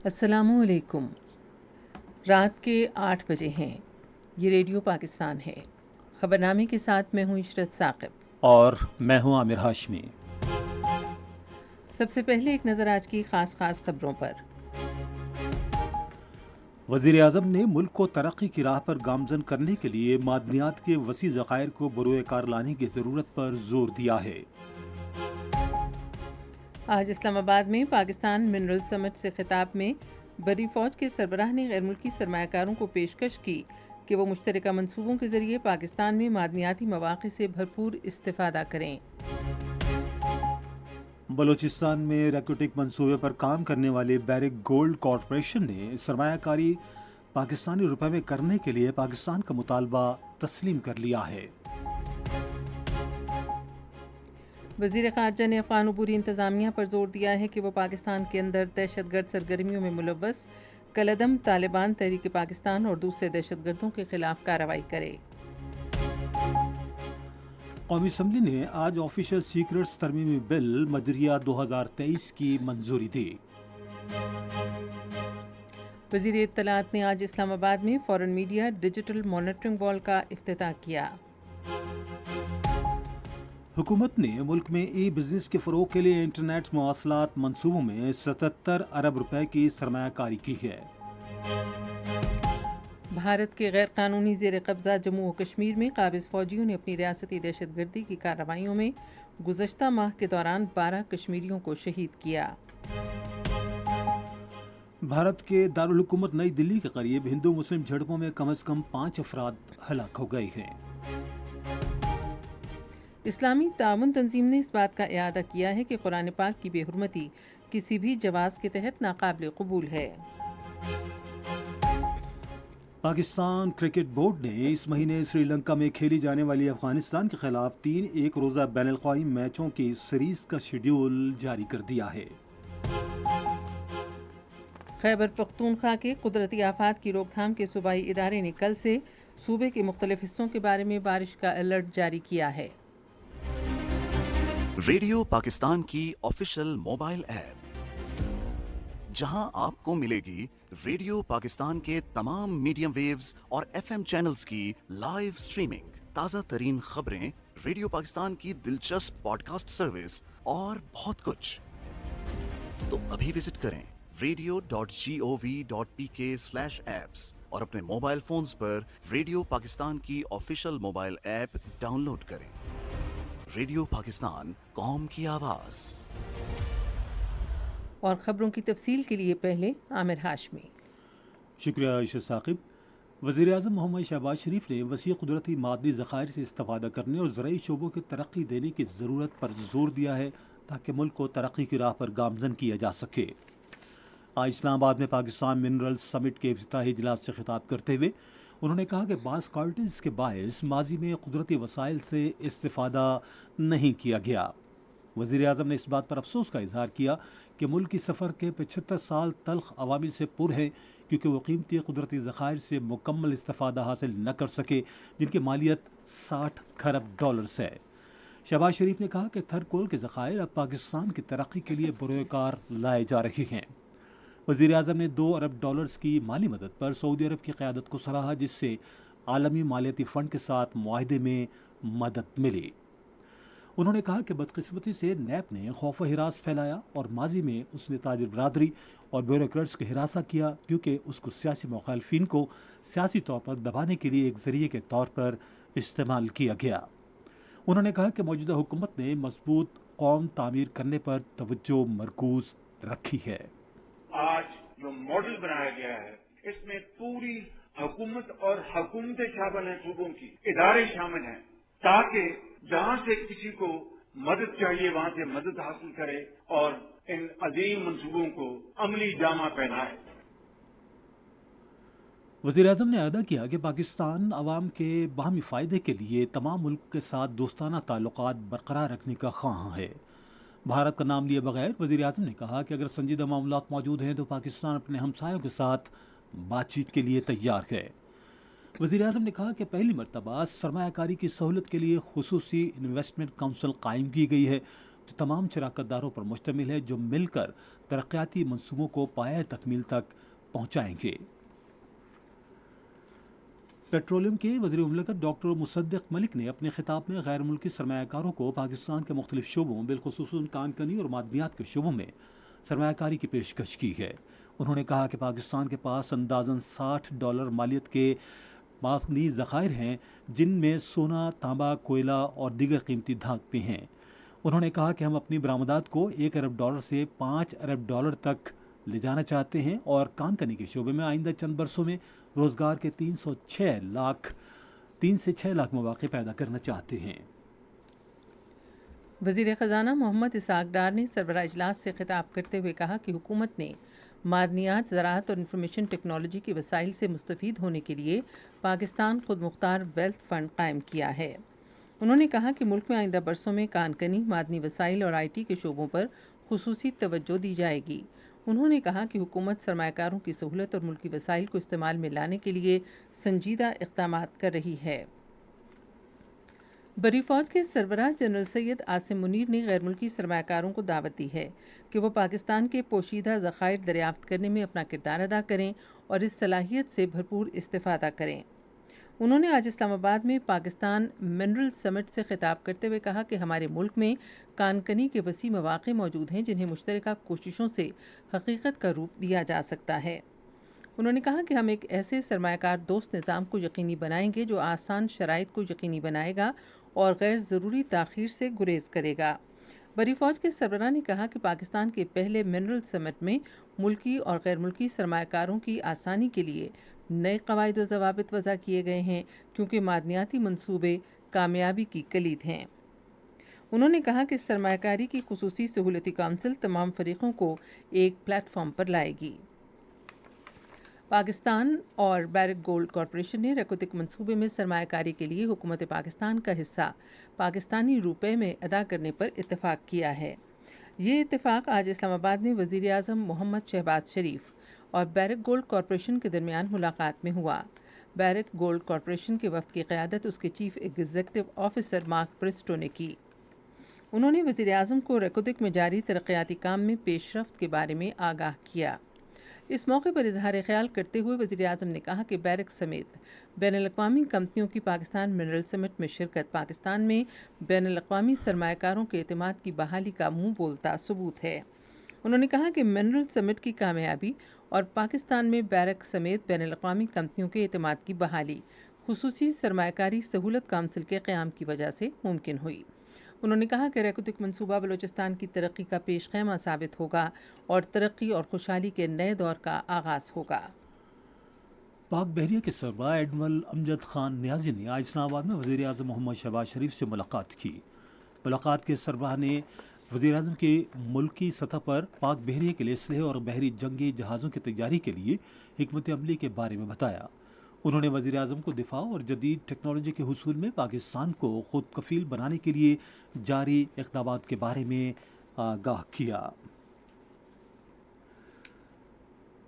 السلام علیکم۔ رات کے 8 بجے ہیں۔ یہ ریڈیو پاکستان ہے۔ خبرنامے کے ساتھ میں ہوں عشرت ثاقب اور میں ہوں عامر ہاشمی۔ سب سے پہلے ایک نظر آج کی خاص خبروں پر۔ وزیر اعظم نے ملک کو ترقی کی راہ پر گامزن کرنے کے لیے معدنیات کے وسیع ذخائر کو بروئے کار لانے کی ضرورت پر زور دیا ہے۔ آج اسلام آباد میں پاکستان منرل سمٹ سے خطاب میں بری فوج کے سربراہ نے غیر ملکی سرمایہ کاروں کو پیشکش کی کہ وہ مشترکہ منصوبوں کے ذریعے پاکستان میں معدنیاتی مواقع سے بھرپور استفادہ کریں۔ بلوچستان میں ریکوٹک منصوبے پر کام کرنے والے بیرک گولڈ کارپوریشن نے سرمایہ کاری پاکستانی روپے میں کرنے کے لیے پاکستان کا مطالبہ تسلیم کر لیا ہے۔ وزیر خارجہ نے افغان عبوری انتظامیہ پر زور دیا ہے کہ وہ پاکستان کے اندر دہشت گرد سرگرمیوں میں ملوث کالعدم طالبان، تحریک پاکستان اور دوسرے دہشت گردوں کے خلاف کارروائی کرے۔ قومی اسمبلی نے آج آفیشل سیکرٹس ترمیمی بل مجریہ 2023 کی منظوری دی۔ وزیر اطلاعات نے آج اسلام آباد میں فورن میڈیا ڈیجیٹل مانیٹرنگ وال کا افتتاح کیا۔ حکومت نے ملک میں ای بزنس کے فروغ کے لیے انٹرنیٹ مواصلات منصوبوں میں 77 ارب روپے کی سرمایہ کاری کی ہے۔ بھارت کے غیر قانونی زیر قبضہ جموں و کشمیر میں قابض فوجیوں نے اپنی ریاستی دہشت گردی کی کارروائیوں میں گزشتہ ماہ کے دوران 12 کشمیریوں کو شہید کیا۔ بھارت کے دارالحکومت نئی دلی کے قریب ہندو مسلم جھڑپوں میں کم از کم 5 افراد ہلاک ہو گئے ہیں۔ اسلامی تعاون تنظیم نے اس بات کا اعادہ کیا ہے کہ قرآن پاک کی بے حرمتی کسی بھی جواز کے تحت ناقابل قبول ہے۔ پاکستان کرکٹ بورڈ نے اس مہینے سری لنکا میں کھیلی جانے والی افغانستان کے خلاف 3 ایک روزہ بین الاقوامی میچوں کی سیریز کا شیڈول جاری کر دیا ہے۔ خیبر پختونخوا کے قدرتی آفات کی روک تھام کے صوبائی ادارے نے کل سے صوبے کے مختلف حصوں کے بارے میں بارش کا الرٹ جاری کیا ہے۔ ریڈیو پاکستان کی آفیشل موبائل ایپ، جہاں آپ کو ملے گی ریڈیو پاکستان کے تمام میڈیم ویوز اور ایف ایم چینلز کی لائیو سٹریمنگ، تازہ ترین خبریں، ریڈیو پاکستان کی دلچسپ پوڈ کاسٹ سروس اور بہت کچھ۔ تو ابھی وزٹ کریں radio.gov.pk/apps اور اپنے موبائل فونز پر ریڈیو پاکستان کی official mobile app download کریں۔ ریڈیو پاکستان، قوم کی آواز۔ اور خبروں کی تفصیل کے لیے پہلے عامر ہاشمی۔ شکریہ عشرت ثاقب۔ وزیر اعظم محمد شہباز شریف نے وسیع قدرتی معدنی ذخائر سے استفادہ کرنے اور زرعی شعبوں کی ترقی دینے کی ضرورت پر زور دیا ہے تاکہ ملک کو ترقی کی راہ پر گامزن کیا جا سکے۔ آج اسلام آباد میں پاکستان منرل سمٹ کے افتتاحی اجلاس سے خطاب کرتے ہوئے انہوں نے کہا کہ بعض کارٹنز کے باعث ماضی میں قدرتی وسائل سے استفادہ نہیں کیا گیا۔ وزیر اعظم نے اس بات پر افسوس کا اظہار کیا کہ ملک کی سفر کے 75 سال تلخ عوامل سے پر ہیں، کیونکہ وہ قیمتی قدرتی ذخائر سے مکمل استفادہ حاصل نہ کر سکے، جن کی مالیت $60 کھرب ہے۔ شہباز شریف نے کہا کہ تھر کول کے ذخائر اب پاکستان کی ترقی کے لیے بروئے کار لائے جا رہے ہیں۔ وزیر اعظم نے $2 ارب کی مالی مدد پر سعودی عرب کی قیادت کو سراہا، جس سے عالمی مالیاتی فنڈ کے ساتھ معاہدے میں مدد ملی۔ انہوں نے کہا کہ بدقسمتی سے نیب نے خوف و ہراس پھیلایا اور ماضی میں اس نے تاجر برادری اور بیوروکریٹس کو ہراساں کیا، کیونکہ اس کو سیاسی مخالفین کو سیاسی طور پر دبانے کے لیے ایک ذریعے کے طور پر استعمال کیا گیا۔ انہوں نے کہا کہ موجودہ حکومت نے مضبوط قوم تعمیر کرنے پر توجہ مرکوز رکھی ہے۔ آج جو ماڈل بنایا گیا ہے اس میں پوری حکومت اور حکومتیں شامل ہیں، صوبوں کی ادارے شامل ہیں، تاکہ جہاں سے کسی کو مدد چاہیے وہاں سے مدد حاصل کرے اور ان عظیم منصوبوں کو عملی جامہ پہنائے۔ وزیر اعظم نے اعادہ کیا کہ پاکستان عوام کے باہمی فائدے کے لیے تمام ملکوں کے ساتھ دوستانہ تعلقات برقرار رکھنے کا خواہاں ہے۔ بھارت کا نام لیے بغیر وزیر اعظم نے کہا کہ اگر سنجیدہ معاملات موجود ہیں تو پاکستان اپنے ہمسایوں کے ساتھ بات چیت کے لیے تیار ہے۔ وزیر اعظم نے کہا کہ پہلی مرتبہ سرمایہ کاری کی سہولت کے لیے خصوصی انویسٹمنٹ کونسل قائم کی گئی ہے۔ جو تمام شراکت داروں پر مشتمل ہے جو مل کر ترقیاتی منصوبوں کو پایہ تکمیل تک پہنچائیں گے۔ پیٹرولیم کے وزیر مملکت ڈاکٹر مصدق ملک نے اپنے خطاب میں غیر ملکی سرمایہ کاروں کو پاکستان کے مختلف شعبوں بالخصوص کان کنی اور معدنیات کے شعبوں میں سرمایہ کاری کی پیشکش کی ہے۔ انہوں نے کہا کہ پاکستان کے پاس اندازاً $60 مالیت کے معدنی ذخائر ہیں جن میں سونا، تانبا، کوئلہ اور دیگر قیمتی دھاتیں ہیں۔ انہوں نے کہا کہ ہم اپنی برآمدات کو $1 ارب سے $5 ارب تک لے جانا چاہتے ہیں اور کان کنی کے شعبے میں آئندہ چند برسوں میں روزگار کے 3 سے 6 لاکھ مواقع پیدا کرنا چاہتے ہیں۔ وزیر خزانہ محمد اسحاق ڈار نے سربراہ اجلاس سے خطاب کرتے ہوئے کہا کہ حکومت نے معدنیات، زراعت اور انفارمیشن ٹیکنالوجی کے وسائل سے مستفید ہونے کے لیے پاکستان خود مختار ویلتھ فنڈ قائم کیا ہے۔ انہوں نے کہا کہ ملک میں آئندہ برسوں میں کان کنی، معدنی وسائل اور آئی ٹی کے شعبوں پر خصوصی توجہ دی جائے گی۔ انہوں نے کہا کہ حکومت سرمایہ کاروں کی سہولت اور ملکی وسائل کو استعمال میں لانے کے لیے سنجیدہ اقدامات کر رہی ہے۔ بری فوج کے سربراہ جنرل سید عاصم منیر نے غیر ملکی سرمایہ کاروں کو دعوت دی ہے کہ وہ پاکستان کے پوشیدہ ذخائر دریافت کرنے میں اپنا کردار ادا کریں اور اس صلاحیت سے بھرپور استفادہ کریں۔ انہوں نے آج اسلام آباد میں پاکستان منرل سمٹ سے خطاب کرتے ہوئے کہا کہ ہمارے ملک میں کان کنی کے وسیع مواقع موجود ہیں جنہیں مشترکہ کوششوں سے حقیقت کا روپ دیا جا سکتا ہے۔ انہوں نے کہا کہ ہم ایک ایسے سرمایہ کار دوست نظام کو یقینی بنائیں گے جو آسان شرائط کو یقینی بنائے گا اور غیر ضروری تاخیر سے گریز کرے گا۔ بری فوج کے سربراہ نے کہا کہ پاکستان کے پہلے منرل سمٹ میں ملکی اور غیر ملکی سرمایہ کاروں کی آسانی کے لیے نئے قواعد و ضوابط وضع کیے گئے ہیں کیونکہ معدنیاتی منصوبے کامیابی کی کلید ہیں۔ انہوں نے کہا کہ سرمایہ کاری کی خصوصی سہولتی کونسل تمام فریقوں کو ایک پلیٹ فارم پر لائے گی۔ پاکستان اور بیرک گولڈ کارپوریشن نے ریکوتک منصوبے میں سرمایہ کاری کے لیے حکومت پاکستان کا حصہ پاکستانی روپے میں ادا کرنے پر اتفاق کیا ہے۔ یہ اتفاق آج اسلام آباد میں وزیر اعظم محمد شہباز شریف اور بیرک گولڈ کارپوریشن کے درمیان ملاقات میں ہوا۔ بیرک گولڈ کارپوریشن کے وفد کی قیادت اس کے چیف ایگزیکٹو آفیسر مارک پرسٹو نے کی۔ انہوں نے وزیر اعظم کو ریکوتک میں جاری ترقیاتی کام میں پیش رفت کے بارے میں آگاہ کیا۔ اس موقع پر اظہار خیال کرتے ہوئے وزیر اعظم نے کہا کہ بیرک سمیت بین الاقوامی کمپنیوں کی پاکستان منرل سمٹ میں شرکت پاکستان میں بین الاقوامی سرمایہ کاروں کے اعتماد کی بحالی کا منہ بولتا ثبوت ہے۔ انہوں نے کہا کہ منرل سمٹ کی کامیابی اور پاکستان میں بیرک سمیت بین الاقوامی کمپنیوں کے اعتماد کی بحالی خصوصی سرمایہ کاری سہولت کونسل کے قیام کی وجہ سے ممکن ہوئی۔ انہوں نے کہا کہ ریکوتک منصوبہ بلوچستان کی ترقی کا پیش خیمہ ثابت ہوگا اور ترقی اور خوشحالی کے نئے دور کا آغاز ہوگا۔ پاک بحریہ کے سربراہ ایڈمرل امجد خان نیازی نے آج اسلام آباد میں وزیر اعظم محمد شہباز شریف سے ملاقات کی۔ ملاقات کے سربراہ نے وزیر اعظم کی ملکی سطح پر پاک بحریہ کے لیے اسلحے اور بحری جنگی جہازوں کی تیاری کے لیے حکمت عملی کے بارے میں بتایا۔ انہوں نے وزیر اعظم کو دفاع اور جدید ٹیکنالوجی کے حصول میں پاکستان کو خود کفیل بنانے کے لیے جاری اقدامات کے بارے میں آگاہ کیا۔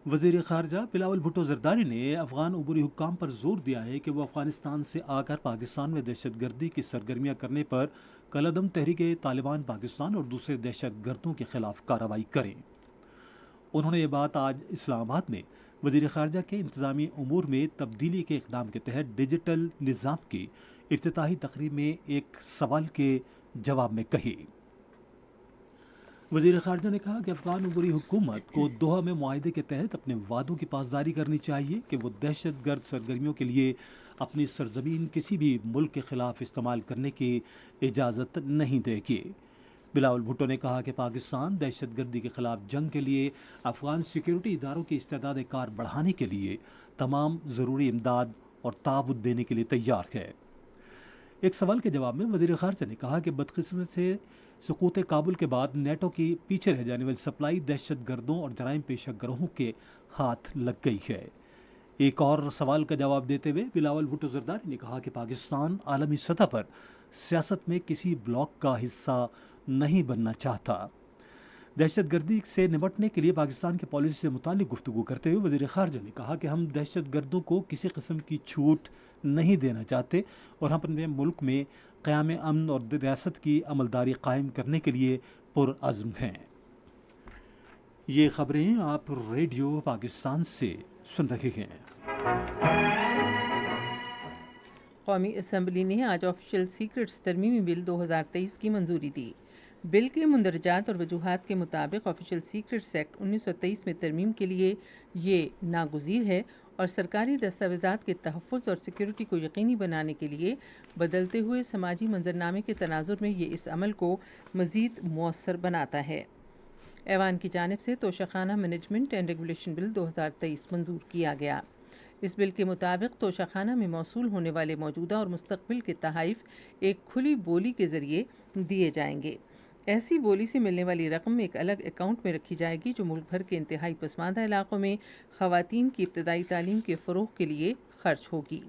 وزیر خارجہ بلاول بھٹو زرداری نے افغان عبوری حکام پر زور دیا ہے کہ وہ افغانستان سے آ کر پاکستان میں دہشت گردی کی سرگرمیاں کرنے پر کالعدم تحریک طالبان پاکستان اور دوسرے دہشت گردوں کے خلاف کارروائی کریں۔ انہوں نے یہ بات آج اسلام آباد میں وزیر خارجہ کے انتظامی امور میں تبدیلی کے اقدام کے تحت ڈیجیٹل نظام کی افتتاحی تقریب میں ایک سوال کے جواب میں کہی۔ وزیر خارجہ نے کہا کہ افغان عبوری حکومت کو دوحہ میں معاہدے کے تحت اپنے وعدوں کی پاسداری کرنی چاہیے کہ وہ دہشت گرد سرگرمیوں کے لیے اپنی سرزمین کسی بھی ملک کے خلاف استعمال کرنے کی اجازت نہیں دے گی۔ بلاول بھٹو نے کہا کہ پاکستان دہشت گردی کے خلاف جنگ کے لیے افغان سیکیورٹی اداروں کی استعداد کار بڑھانے کے لیے تمام ضروری امداد اور تعاون دینے کے لیے تیار ہے۔ ایک سوال کے جواب میں وزیر خارجہ نے کہا کہ بدقسمتی سے سقوط کابل کے بعد نیٹو کی پیچھے رہ جانے والی سپلائی دہشت گردوں اور جرائم پیشہ گروہوں کے ہاتھ لگ گئی ہے۔ ایک اور سوال کا جواب دیتے ہوئے بلاول بھٹو زرداری نے کہا کہ پاکستان عالمی سطح پر سیاست میں کسی بلاک کا حصہ نہیں بننا چاہتا۔ دہشت گردی سے نمٹنے کے لیے پاکستان کی پالیسی سے متعلق گفتگو کرتے ہوئے وزیر خارجہ نے کہا کہ ہم دہشت گردوں کو کسی قسم کی چھوٹ نہیں دینا چاہتے اور ہم اپنے ملک میں قیام امن اور ریاست کی عملداری قائم کرنے کے لیے پرعزم ہیں۔ یہ خبریں آپ ریڈیو پاکستان سے سن رہے ہیں۔ قومی اسمبلی نے آج آفیشل سیکرٹس ترمیمی بل 2023 کی منظوری دی۔ بل کے مندرجات اور وجوہات کے مطابق آفیشل سیکرٹس ایکٹ 1923 میں ترمیم کے لیے یہ ناگزیر ہے اور سرکاری دستاویزات کے تحفظ اور سیکیورٹی کو یقینی بنانے کے لیے بدلتے ہوئے سماجی منظرنامے کے تناظر میں یہ اس عمل کو مزید مؤثر بناتا ہے۔ ایوان کی جانب سے توشہ خانہ مینجمنٹ اینڈ ریگولیشن بل 2023 منظور کیا گیا۔ اس بل کے مطابق توشہ خانہ میں موصول ہونے والے موجودہ اور مستقبل کے تحائف ایک کھلی بولی کے ذریعے دیے جائیں گے۔ ایسی بولی سے ملنے والی رقم ایک الگ اکاؤنٹ میں رکھی جائے گی جو ملک بھر کے انتہائی پسماندہ علاقوں میں خواتین کی ابتدائی تعلیم کے فروغ کے لیے خرچ ہوگی۔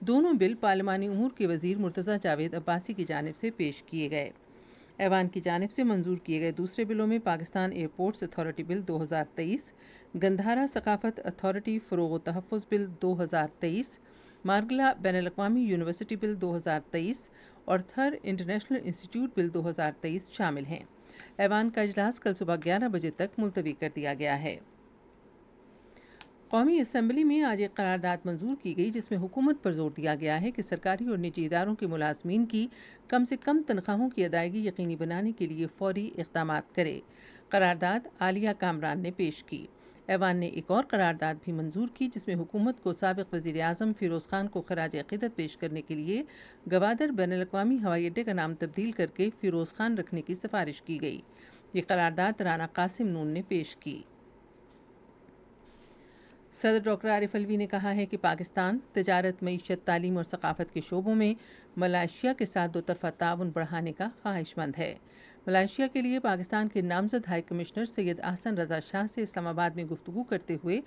دونوں بل پارلیمانی امور کے وزیر مرتضیٰ جاوید عباسی کی جانب سے پیش کیے گئے۔ ایوان کی جانب سے منظور کیے گئے دوسرے بلوں میں پاکستان ایئرپورٹس اتھارٹی بل 2023، گندھارا ثقافت اتھارٹی فروغ و تحفظ بل 2023، مارگلا بین الاقوامی یونیورسٹی بل 2023 اور تھر انٹرنیشنل انسٹیٹیوٹ بل 2023 شامل ہیں۔ ایوان کا اجلاس کل صبح 11 بجے تک ملتوی کر دیا گیا ہے۔ قومی اسمبلی میں آج ایک قرارداد منظور کی گئی جس میں حکومت پر زور دیا گیا ہے کہ سرکاری اور نجی اداروں کے ملازمین کی کم سے کم تنخواہوں کی ادائیگی یقینی بنانے کے لیے فوری اقدامات کرے۔ قرارداد عالیہ کامران نے پیش کی۔ ایوان نے ایک اور قرارداد بھی منظور کی جس میں حکومت کو سابق وزیر اعظم فیروز خان کو خراج عقیدت پیش کرنے کے لیے گوادر بین الاقوامی ہوائی اڈے کا نام تبدیل کر کے فیروز خان رکھنے کی سفارش کی گئی۔ یہ قرارداد رانا قاسم نون نے پیش کی۔ صدر ڈاکٹر عارف الوی نے کہا ہے کہ پاکستان تجارت، معیشت، تعلیم اور ثقافت کے شعبوں میں ملائیشیا کے ساتھ دو طرفہ تعاون بڑھانے کا خواہش مند ہے۔ ملائیشیا کے لیے پاکستان کے نامزد ہائی کمشنر سید احسن رضا شاہ سے اسلام آباد میں گفتگو کرتے ہوئے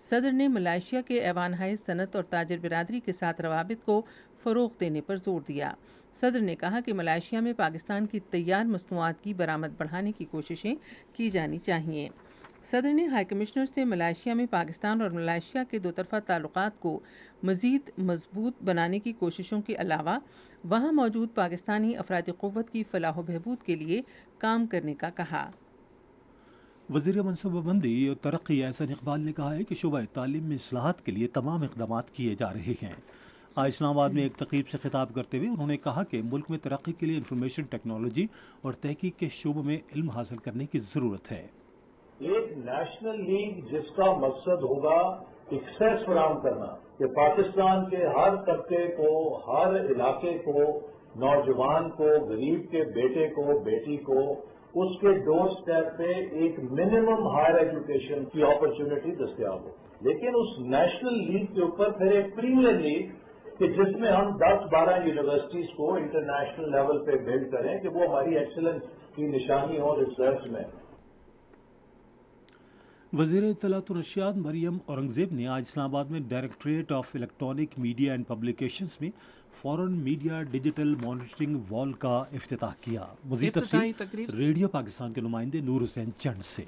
صدر نے ملائیشیا کے ایوان ہائے صنعت اور تاجر برادری کے ساتھ روابط کو فروغ دینے پر زور دیا۔ صدر نے کہا کہ ملائیشیا میں پاکستان کی تیار مصنوعات کی برآمد بڑھانے کی کوششیں کی جانی چاہیے۔ صدر نے ہائی کمشنر سے ملائیشیا میں پاکستان اور ملائیشیا کے دو طرفہ تعلقات کو مزید مضبوط بنانے کی کوششوں کے علاوہ وہاں موجود پاکستانی افراد قوت کی فلاح و بہبود کے لیے کام کرنے کا کہا۔ وزیر منصوبہ بندی اور ترقی احسن اقبال نے کہا ہے کہ شعبہ تعلیم میں اصلاحات کے لیے تمام اقدامات کیے جا رہے ہیں۔ آج اسلام آباد میں ایک تقریب سے خطاب کرتے ہوئے انہوں نے کہا کہ ملک میں ترقی کے لیے انفارمیشن ٹیکنالوجی اور تحقیق کے شعبوں میں علم حاصل کرنے کی ضرورت ہے۔ ایک نیشنل لیگ جس کا مقصد ہوگا ایکسیس فراہم کرنا کہ پاکستان کے ہر طبقے کو، ہر علاقے کو، نوجوان کو، غریب کے بیٹے کو، بیٹی کو اس کے ڈور سٹیپ پہ ایک منیمم ہائر ایجوکیشن کی اپرچونٹی دستیاب ہو۔ لیکن اس نیشنل لیگ کے اوپر پھر ایک پریمیئر لیگ کہ جس میں ہم 10-12 یونیورسٹیز کو انٹرنیشنل لیول پہ بلڈ کریں کہ وہ ہماری ایکسلنس کی نشانی ہو ریسرچ میں۔ وزیر اطلاعات و نشریات مریم اورنگزیب نے آج اسلام آباد میں directorate of electronic media and publications میں فورن میڈیا ڈیجیٹل مانیٹرنگ وال کا افتتاح کیا۔ مزید تفصیل ریڈیو پاکستان کے نمائندے نور حسین چنڈ سے۔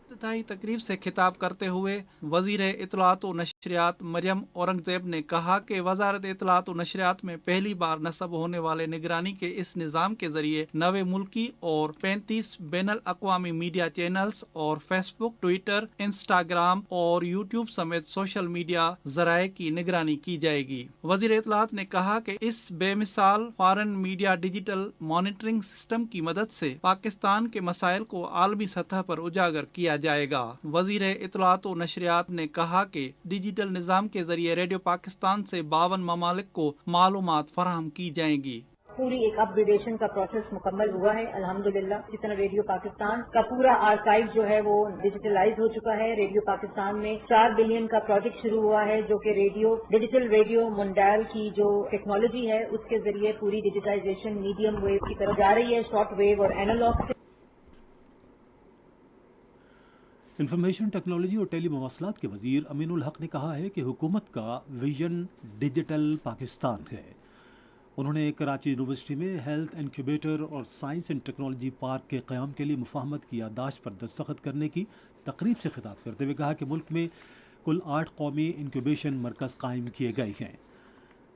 افتتاحی تقریب سے خطاب کرتے ہوئے وزیر اطلاعات و نشریات مریم اورنگزیب نے کہا کہ وزارت اطلاعات و نشریات میں پہلی بار نصب ہونے والے نگرانی کے اس نظام کے ذریعے 9 ملکی اور 35 بین الاقوامی میڈیا چینلز اور فیس بک، ٹویٹر، انسٹاگرام اور یوٹیوب سمیت سوشل میڈیا ذرائع کی نگرانی کی جائے گی۔ وزیر اطلاعات نے کہا کہ اس بے مثال foreign media digital monitoring system کی مدد سے پاکستان کے مسائل کو عالمی سطح پر اجاگر کیا جائے گا۔ وزیر اطلاعات و نشریات نے کہا کہ ڈیجیٹل نظام کے ذریعے ریڈیو پاکستان سے 52 ممالک کو معلومات فراہم کی جائیں گی۔ پوری ایک اپ گریڈیشن کا پروسیس مکمل ہوا ہے الحمدللہ۔ اسی طرح ریڈیو پاکستان کا پورا آرکائیو جو ہے وہ ڈیجیٹلائز ہو چکا ہے۔ ریڈیو پاکستان میں 4 بلین کا پروجیکٹ شروع ہوا ہے جو کہ ڈیجیٹل ریڈیو منڈال کی جو ٹیکنالوجی ہے اس کے ذریعے پوری ڈیجیٹائزیشن میڈیم ویو کی طرف جا رہی ہے، شارٹ ویو اور اینالاگ سے۔ انفارمیشن ٹیکنالوجی اور ٹیلی مواصلات کے وزیر امین الحق نے کہا ہے کہ حکومت کا ویژن ڈیجیٹل پاکستان ہے۔ انہوں نے کراچی یونیورسٹی میں ہیلتھ انکیوبیٹر اور سائنس اینڈ ٹیکنالوجی پارک کے قیام کے لیے مفاہمت کی یادداشت پر دستخط کرنے کی تقریب سے خطاب کرتے ہوئے کہا کہ ملک میں کل 8 قومی انکیوبیشن مرکز قائم کیے گئے ہیں۔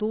2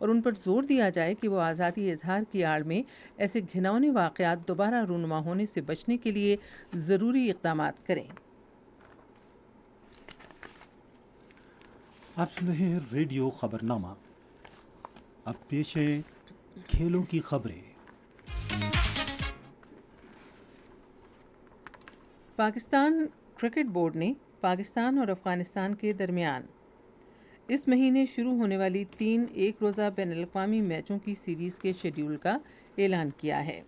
اور ان پر زور دیا جائے کہ وہ آزادی اظہار کی آڑ میں ایسے گھناؤنے واقعات دوبارہ رونما ہونے سے بچنے کے لیے ضروری اقدامات کریں۔ آپ سن رہے ہیں ریڈیو خبرنامہ۔ اب پیش ہے کھیلوں کی خبریں۔ پاکستان کرکٹ بورڈ نے پاکستان اور افغانستان کے درمیان اس مہینے شروع ہونے والی 3 ایک روزہ بین الاقوامی میچوں کی سیریز کے شیڈول کا اعلان کیا ہے۔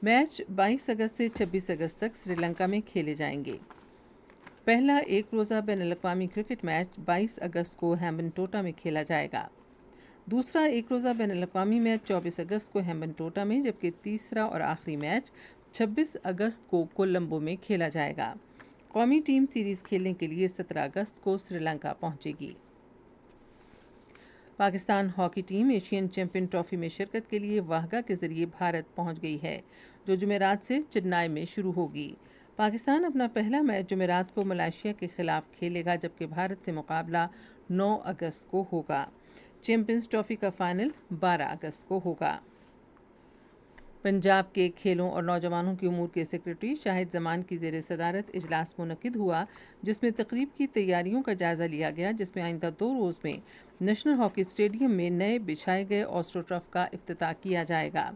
میچ 22 اگست سے 26 اگست تک سری لنکا میں کھیلے جائیں گے۔ پہلا ایک روزہ بین الاقوامی کرکٹ میچ 22 اگست کو ہیمبن-ٹوٹا میں کھیلا جائے گا۔ دوسرا ایک روزہ بین الاقوامی میچ 24 اگست کو ہیمبن-ٹوٹا میں، جبکہ تیسرا اور آخری میچ 26 اگست کو کولمبو میں کھیلا جائے گا۔ قومی ٹیم سیریز کھیلنے کے لیے 17 اگست کو سری لنکا پہنچے گی۔ Pakistan hockey team Asian champion trophy میں شرکت کے لیے واہگہ کے ذریعے بھارت پہنچ گئی ہے، جو جمعرات سے چنائی میں شروع ہوگی۔ پاکستان اپنا پہلا میچ جمعرات کو ملائیشیا کے خلاف کھیلے گا، جبکہ بھارت سے مقابلہ 9 اگست کو ہوگا۔ چیمپئنز ٹرافی کا فائنل 12 اگست کو ہوگا۔ پنجاب کے کھیلوں اور نوجوانوں کے امور کے سیکرٹری شاہد زمان کی زیر صدارت اجلاس منعقد ہوا، جس میں تقریب کی تیاریوں کا جائزہ لیا گیا، جس میں آئندہ 2 روز میں نیشنل ہاکی اسٹیڈیم میں نئے بچھائے گئے آسٹرو ٹرف کا افتتاح کیا جائے گا۔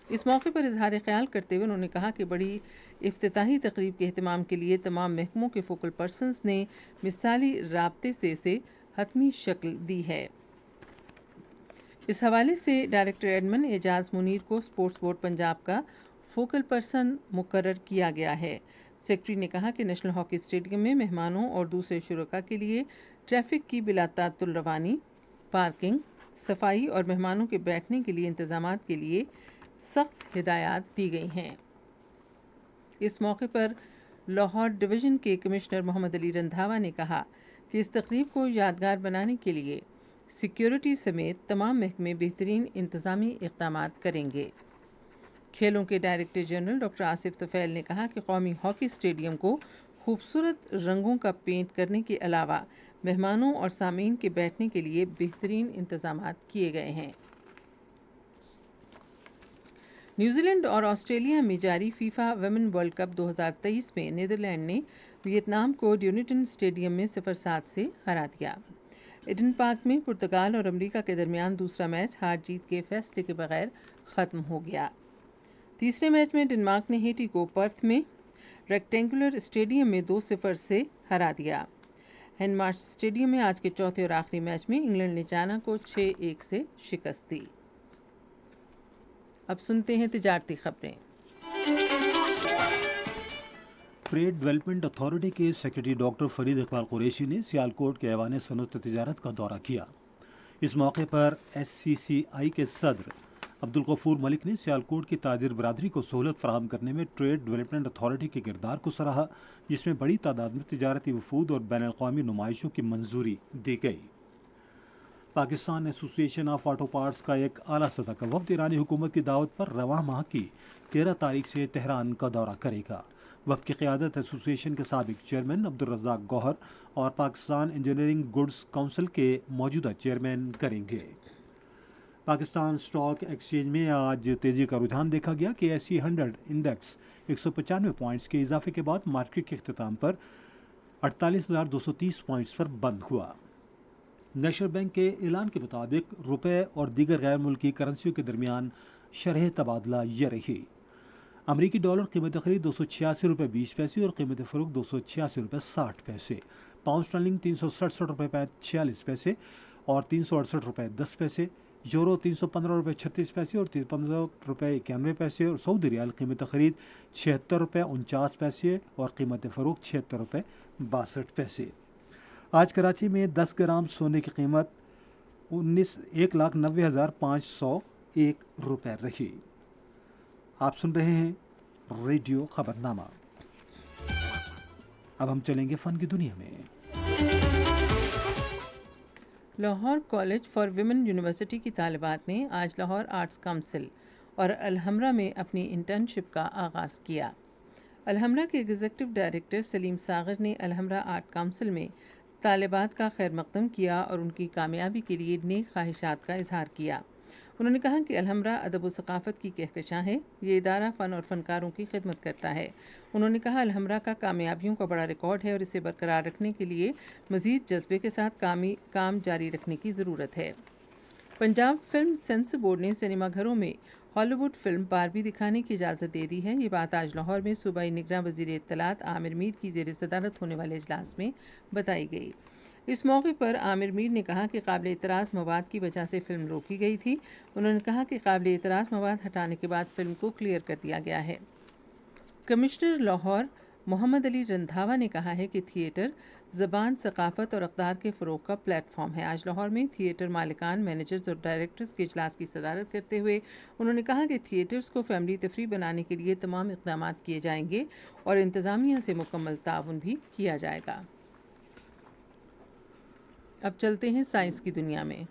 اس موقع پر اظہار خیال کرتے ہوئے انہوں نے کہا کہ بڑی افتتاحی تقریب کے اہتمام کے لیے تمام محکموں کے فوکل پرسنز نے مثالی رابطے سے اسے حتمی شکل دی ہے۔ اس حوالے سے ڈائریکٹر ایڈمن اعجاز منیر کو اسپورٹس بورڈ پنجاب کا فوکل پرسن مقرر کیا گیا ہے۔ سیکرٹری نے کہا کہ نیشنل ہاکی اسٹیڈیم میں مہمانوں اور دوسرے شرکاء کے لیے ٹریفک کی بلا تعطل روانی، پارکنگ، صفائی اور مہمانوں کے بیٹھنے کے لیے انتظامات کے لیے سخت ہدایات دی گئی ہیں۔ اس موقع پر لاہور ڈویژن کے کمشنر محمد علی رندھاوا نے کہا کہ اس تقریب کو یادگار بنانے کے لیے سیکیورٹی سمیت تمام محکمے بہترین انتظامی اقدامات کریں گے۔ کھیلوں کے ڈائریکٹر جنرل ڈاکٹر آصف طفیل نے کہا کہ قومی ہاکی اسٹیڈیم کو خوبصورت رنگوں کا پینٹ کرنے کے علاوہ مہمانوں اور سامعین کے بیٹھنے کے لیے بہترین انتظامات کیے گئے ہیں۔ نیوزی لینڈ اور آسٹریلیا میں جاری فیفا ویمن ورلڈ کپ 2023 میں نیدرلینڈ نے ویتنام کو ڈیونٹن اسٹیڈیم میں 0-7 سے ہرا دیا۔ ایڈن پارک میں پرتگال اور امریکہ کے درمیان دوسرا میچ ہار جیت کے فیصلے کے بغیر ختم ہو گیا۔ تیسرے میچ میں ڈنمارک نے ہیٹی کو پرتھ میں ریکٹینگولر اسٹیڈیم میں 2-0 سے ہرا دیا۔ ہین مارش اسٹیڈیم میں آج کے چوتھے اور آخری میچ میں انگلینڈ نے چائنا کو 6-1 سے شکست دی۔ اب سنتے ہیں تجارتی خبریں۔ ٹریڈ ڈیولپمنٹ اتھارٹی کے سیکرٹری ڈاکٹر فرید اقبال قریشی نے سیالکوٹ کے ایوان صنعت تجارت کا دورہ کیا۔ اس موقع پر SCCI کے صدر عبدالغفور ملک نے سیالکوٹ کی تاجر برادری کو سہولت فراہم کرنے میں ٹریڈ ڈیولپمنٹ اتھارٹی کے کردار کو سراہا، جس میں بڑی تعداد میں تجارتی وفود اور بین الاقوامی نمائشوں کی منظوری دی گئی۔ پاکستان ایسوسی ایشن آف آٹو پارٹس کا ایک اعلیٰ سطح کا وفد ایرانی حکومت کی دعوت پر رواں ماہ کی 13 تاریخ سے تہران کا دورہ کرے گا۔ وفد کی قیادت ایسوسی ایشن کے سابق چیئرمین عبدالرزاق گوہر اور پاکستان انجینئرنگ گڈز کونسل کے موجودہ چیئرمین کریں گے۔ پاکستان اسٹاک ایکسچینج میں آج تیزی کا رجحان دیکھا گیا کہ ایسی 100 انڈیکس 195 پوائنٹس کے اضافے کے بعد مارکیٹ کے اختتام پر 48,230 پوائنٹس پر بند ہوا۔ نیشنل بینک کے اعلان کے مطابق روپے اور دیگر غیر ملکی کرنسیوں کے درمیان شرح تبادلہ یہ رہی: امریکی ڈالر قیمت خرید $286.20 اور قیمت فروخت $286.60، پاؤنڈ اسٹرلنگ $367.46 اور $368.10، یورو $315.36 اور $315.91 اور سعودی ریال قیمت خرید $76.49 اور قیمت فروخت $76.62۔ آج کراچی میں 10 گرام سونے کی قیمت 1,90,501 روپے رہی۔ آپ سن رہے ہیں ریڈیو خبرنامہ۔ اب ہم چلیں گے فن کی دنیا میں۔ Lahore college for women university کی طالبات نے آج لاہور آرٹس کونسل اور الحمرہ میں اپنی انٹرنشپ کا آغاز کیا۔ الحمرہ کے ایگزیکٹو ڈائریکٹر سلیم ساغر نے الحمرہ آرٹ کونسل میں طالبات کا خیر مقدم کیا اور ان کی کامیابی کے لیے نیک خواہشات کا اظہار کیا۔ انہوں نے کہا کہ الحمرا ادب و ثقافت کی کہکشاں ہے، یہ ادارہ فن اور فنکاروں کی خدمت کرتا ہے۔ انہوں نے کہا الحمرا کا کامیابیوں کا بڑا ریکارڈ ہے اور اسے برقرار رکھنے کے لیے مزید جذبے کے ساتھ کام جاری رکھنے کی ضرورت ہے۔ پنجاب فلم سینسر بورڈ نے سنیما گھروں میں ہالی ووڈ فلم باربی دکھانے کی اجازت دے دی ہے۔ یہ بات آج لاہور میں صوبائی نگراں وزیر اطلاعات عامر میر کی زیر صدارت ہونے والے اجلاس میں بتائی گئی۔ اس موقع پر عامر میر نے کہا کہ قابل اعتراض مواد کی وجہ سے فلم روکی گئی تھی۔ انہوں نے کہا کہ قابل اعتراض مواد ہٹانے کے بعد فلم کو کلیئر کر دیا گیا ہے۔ کمشنر لاہور محمد علی رندھاوا نے کہا ہے کہ تھیٹر زبان، ثقافت اور اقدار کے فروغ کا پلیٹ فارم ہے۔ آج لاہور میں تھیٹر مالکان، مینیجرز اور ڈائریکٹرز کے اجلاس کی صدارت کرتے ہوئے انہوں نے کہا کہ تھیٹرز کو فیملی تفریح بنانے کے لیے تمام اقدامات کیے جائیں گے اور انتظامیہ سے مکمل تعاون بھی کیا جائے گا۔ اب چلتے ہیں سائنس کی دنیا میں۔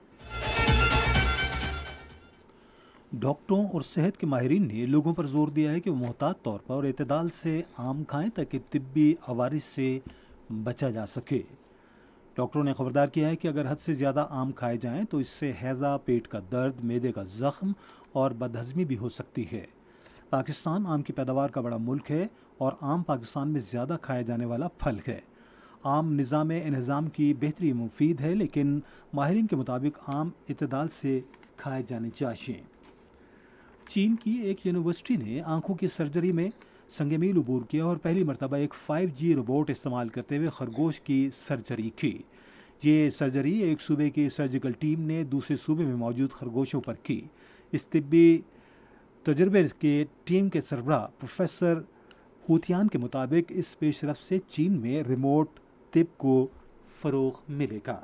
ڈاکٹروں اور صحت کے ماہرین نے لوگوں پر زور دیا ہے کہ وہ محتاط طور پر اور اعتدال سے آم کھائیں تاکہ طبی عوارض سے بچا جا سکے۔ ڈاکٹروں نے خبردار کیا ہے کہ اگر حد سے زیادہ آم کھائے جائیں تو اس سے ہیضہ، پیٹ کا درد، معدے کا زخم اور بدہضمی بھی ہو سکتی ہے۔ پاکستان آم کی پیداوار کا بڑا ملک ہے اور آم پاکستان میں زیادہ کھایا جانے والا پھل ہے۔ عام نظام انہضام کی بہتری مفید ہے، لیکن ماہرین کے مطابق عام اعتدال سے کھائے جانے چاہیے۔ چین کی ایک یونیورسٹی نے آنکھوں کی سرجری میں سنگ میل عبور کیا اور پہلی مرتبہ ایک 5G روبوٹ استعمال کرتے ہوئے خرگوش کی سرجری کی۔ یہ سرجری ایک صوبے کی سرجیکل ٹیم نے دوسرے صوبے میں موجود خرگوشوں پر کی۔ اس طبی تجربے کے ٹیم کے سربراہ پروفیسر ہوتیان کے مطابق اس پیش رفت سے چین میں ریموٹ طب کو فروغ ملے گا۔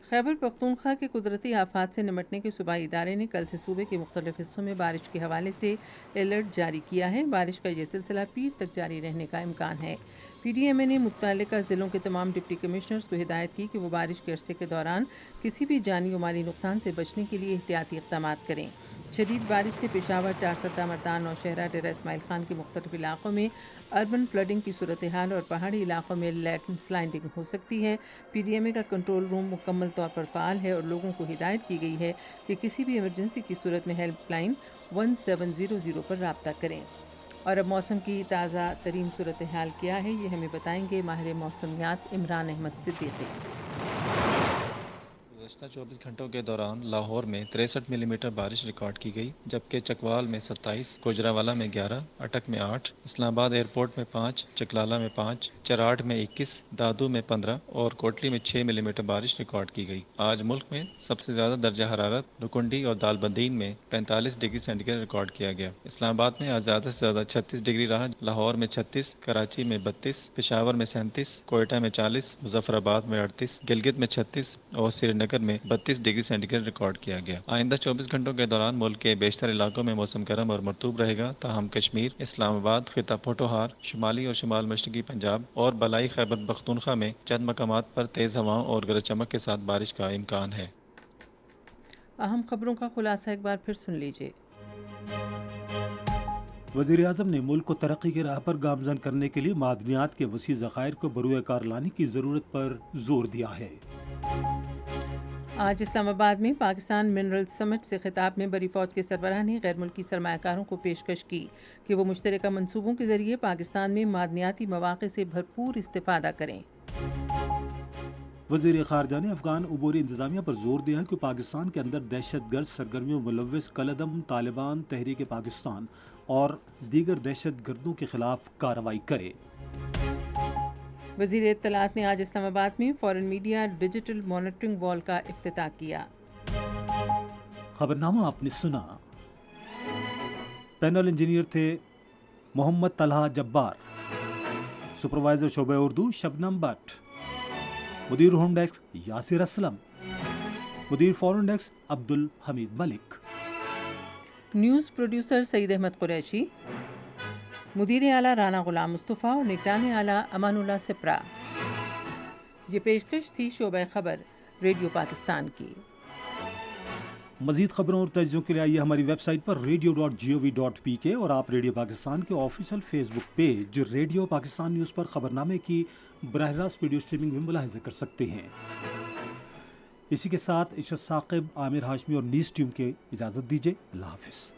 خیبر پختونخوا کے قدرتی آفات سے نمٹنے کے صوبائی ادارے نے کل سے صوبے کے مختلف حصوں میں بارش کے حوالے سے الرٹ جاری کیا ہے۔ بارش کا یہ سلسلہ پیر تک جاری رہنے کا امکان ہے۔ پی ڈی ایم اے نے متعلقہ ضلعوں کے تمام ڈپٹی کمشنرز کو ہدایت کی کہ وہ بارش کے عرصے کے دوران کسی بھی جانی و مالی نقصان سے بچنے کے لیے احتیاطی اقدامات کریں۔ شدید بارش سے پشاور، چارسدہ، مردان، نوشہرہ، ڈیرہ اسماعیل خان کے مختلف علاقوں میں اربن فلڈنگ کی صورتحال اور پہاڑی علاقوں میں لینڈ سلائڈنگ ہو سکتی ہے۔ پی ڈی ایم اے کا کنٹرول روم مکمل طور پر فعال ہے اور لوگوں کو ہدایت کی گئی ہے کہ کسی بھی ایمرجنسی کی صورت میں ہیلپ لائن 1700 پر رابطہ کریں۔ اور اب موسم کی تازہ ترین صورتحال کیا ہے، یہ ہمیں بتائیں گے ماہر موسمیات عمران احمد صدیقی۔ گزشتہ 24 گھنٹوں کے دوران لاہور میں 63 ملی میٹر بارش ریکارڈ کی گئی، جبکہ چکوال میں 27، گوجرانوالہ میں 11، اٹک میں 8، اسلام آباد ایئرپورٹ میں 5، چکلالہ میں 5، چراٹ میں 21، دادو میں 15 اور کوٹلی میں 6 ملی میٹر بارش ریکارڈ کی گئی۔ آج ملک میں سب سے زیادہ درجہ حرارت رکنڈی اور دالبندین میں 45 ڈگری سینٹی گریڈ ریکارڈ کیا گیا۔ اسلام آباد میں آج زیادہ سے زیادہ 36 ڈگری رہا، لاہور میں 36، کراچی میں 32، پشاور میں 37، کوئٹہ میں 40، مظفر آباد میں 38، گلگت میں 36 اور سری نگر میں 32 ڈگری سینٹی گریڈ ریکارڈ کیا گیا۔ آئندہ 24 گھنٹوں کے دوران ملک کے بیشتر علاقوں میں موسم گرم اور مرطوب رہے گا، تاہم کشمیر، اسلام آباد، خطہ پوٹوہار، شمالی اور شمال مشرقی پنجاب اور بالائی خیبر پختونخوا میں چند مقامات پر تیز ہواؤں اور گرج چمک کے ساتھ بارش کا امکان ہے۔ اہم خبروں کا خلاصہ ایک بار پھر سن لیجیے۔ وزیر اعظم نے ملک کو ترقی کی راہ پر گامزن کرنے کے لیے معدنیات کے وسیع ذخائر کو بروئے کار لانے کی ضرورت پر زور دیا ہے۔ آج اسلام آباد میں پاکستان منرل سمٹ سے خطاب میں بری فوج کے سربراہ نے غیر ملکی سرمایہ کاروں کو پیشکش کی کہ وہ مشترکہ منصوبوں کے ذریعے پاکستان میں معدنیاتی مواقع سے بھرپور استفادہ کریں۔ وزیر خارجہ نے افغان عبوری انتظامیہ پر زور دیا کہ پاکستان کے اندر دہشت گرد سرگرمیوں میں ملوث کالعدم طالبان، تحریک پاکستان اور دیگر دہشت گردوں کے خلاف کارروائی کرے۔ وزیر اطلاعات نے آج اسلام آباد میں فورن میڈیا ڈیجیٹل مانیٹرنگ وال کا افتتاح کیا۔ خبرنامہ آپ نے سنا۔ پینل انجینئر تھے محمد طلحہ جبار، سپروائزر شعبہ اردو شبنم بٹ، مدیر ہوم ڈیسک یاسر اسلم، مدیر foreign desk Abdul Hamid Malik, news producer Saeed Ahmed Qureshi, مدیر اعلیٰ رانا غلام مصطفیٰ اور نگران اعلیٰ امان اللہ سپرا۔ یہ پیشکش تھی شعبہ خبر ریڈیو پاکستان کی۔ مزید خبروں اور تجزیوں کے لیے آئیے ہماری ویب سائٹ پر radio.gov.pk اور آپ ریڈیو پاکستان کے آفیشیل فیس بک پیج ریڈیو پاکستان نیوز پر خبرنامے کی براہ راست ویڈیو اسٹریمنگ میں ملاحظہ کر سکتے ہیں۔ اسی کے ساتھ عشرت ثاقب، عامر ہاشمی اور نیز ٹیم کے اجازت دیجیے۔ اللہ حافظ۔